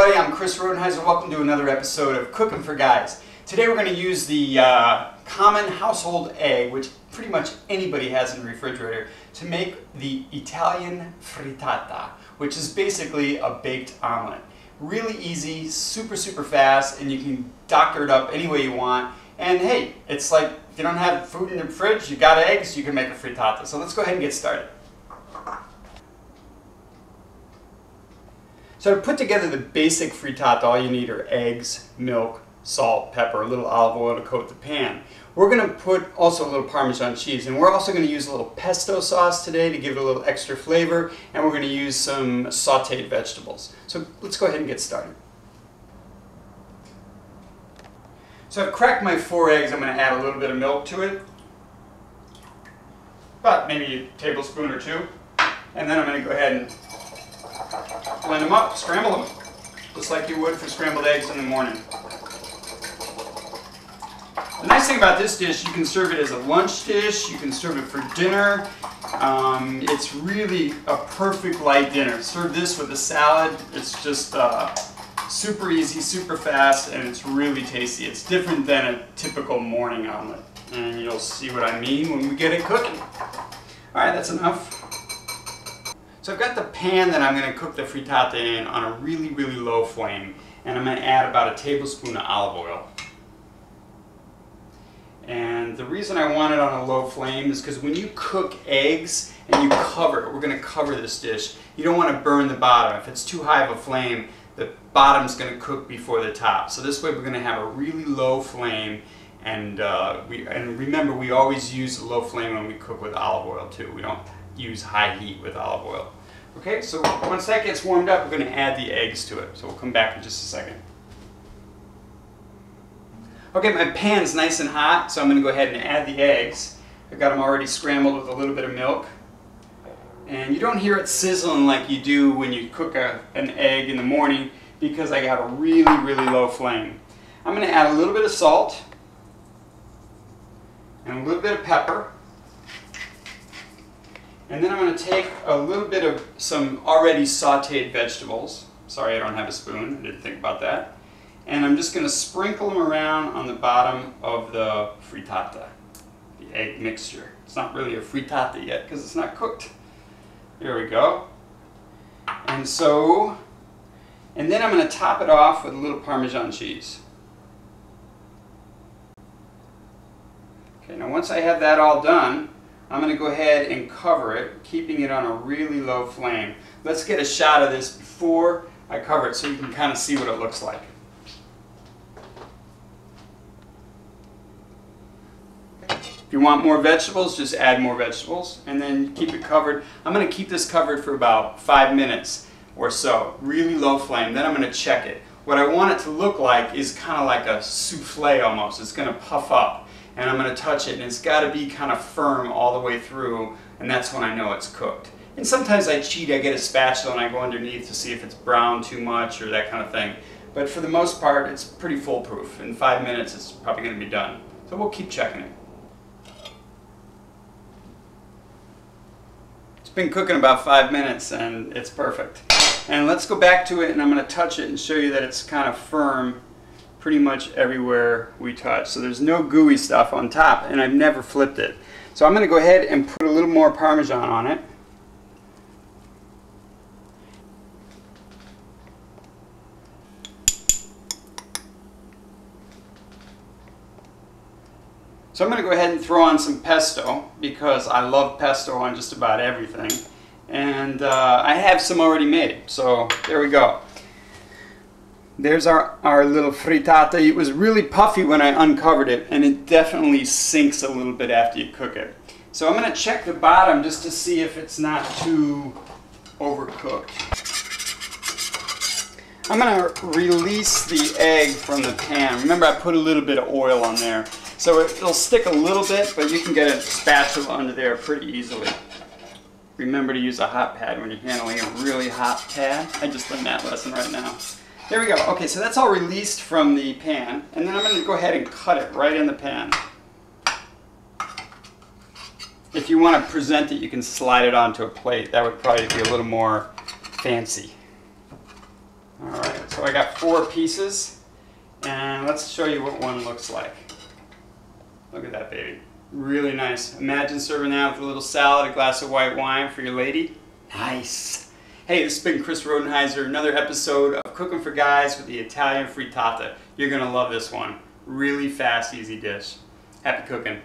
everybody, I'm Chris Rodenheiser. Welcome to another episode of Cooking for Guys. Today we're going to use the common household egg, which pretty much anybody has in the refrigerator, to make the Italian frittata, which is basically a baked omelet. Really easy, super fast, and you can doctor it up any way you want. And hey, it's like if you don't have food in the fridge, you got eggs, you can make a frittata. So let's go ahead and get started. So to put together the basic frittata, all you need are eggs, milk, salt, pepper, a little olive oil to coat the pan. We're going to put also a little Parmesan cheese, and we're also going to use a little pesto sauce today to give it a little extra flavor, and we're going to use some sauteed vegetables. So let's go ahead and get started. So I've cracked my 4 eggs. I'm going to add a little bit of milk to it, about maybe a tablespoon or 2, and then I'm going to go ahead and blend them up, scramble them, just like you would for scrambled eggs in the morning. The nice thing about this dish, you can serve it as a lunch dish, you can serve it for dinner. It's really a perfect light dinner. Serve this with a salad. It's just super easy, super fast, and it's really tasty. It's different than a typical morning omelet, and you'll see what I mean when we get it cooking. Alright, that's enough. So I've got the pan that I'm going to cook the frittata in on a really low flame, and I'm going to add about a tablespoon of olive oil. And the reason I want it on a low flame is because when you cook eggs and you cover it, we're going to cover this dish, you don't want to burn the bottom. If it's too high of a flame, the bottom's going to cook before the top. So this way we're going to have a really low flame, and remember, we always use a low flame when we cook with olive oil too. We don't use high heat with olive oil. Okay, so once that gets warmed up, we're going to add the eggs to it. So we'll come back in just a second. Okay, my pan's nice and hot, so I'm going to go ahead and add the eggs. I've got them already scrambled with a little bit of milk. And you don't hear it sizzling like you do when you cook an egg in the morning, because I got a really low flame. I'm going to add a little bit of salt and a little bit of pepper. And then I'm going to take a little bit of some already sauteed vegetables. Sorry, I don't have a spoon. I didn't think about that. And I'm just going to sprinkle them around on the bottom of the frittata, the egg mixture. It's not really a frittata yet because it's not cooked. There we go. And then I'm going to top it off with a little Parmesan cheese. Okay, now once I have that all done, I'm going to go ahead and cover it, keeping it on a really low flame. Let's get a shot of this before I cover it so you can kind of see what it looks like. If you want more vegetables, just add more vegetables, and then keep it covered. I'm going to keep this covered for about 5 minutes or so, really low flame. Then I'm going to check it. What I want it to look like is kind of like a souffle almost. It's going to puff up. And I'm going to touch it, and it's got to be kind of firm all the way through, and that's when I know it's cooked. And sometimes I cheat, I get a spatula and I go underneath to see if it's brown too much or that kind of thing. But for the most part, it's pretty foolproof. In 5 minutes, it's probably going to be done. So we'll keep checking it. It's been cooking about 5 minutes, and it's perfect. And let's go back to it, and I'm going to touch it and show you that it's kind of firm pretty much everywhere we touch. So there's no gooey stuff on top, and I've never flipped it. So I'm going to go ahead and put a little more Parmesan on it. So I'm going to go ahead and throw on some pesto, because I love pesto on just about everything. And I have some already made, so there we go. There's our little frittata. It was really puffy when I uncovered it, and it definitely sinks a little bit after you cook it. So I'm going to check the bottom just to see if it's not too overcooked. I'm going to release the egg from the pan. Remember, I put a little bit of oil on there. So it'll stick a little bit, but you can get a spatula under there pretty easily. Remember to use a hot pad when you're handling a really hot pad. I just learned that lesson right now. There we go. Okay, so that's all released from the pan, and then I'm going to go ahead and cut it right in the pan. If you want to present it, you can slide it onto a plate. That would probably be a little more fancy. All right. So I got 4 pieces, and let's show you what one looks like. Look at that baby. Really nice. Imagine serving that with a little salad, a glass of white wine for your lady. Nice. Hey, this has been Chris Rodenheiser, another episode of Cooking for Guys with the Italian Frittata. You're going to love this one. Really fast, easy dish. Happy cooking.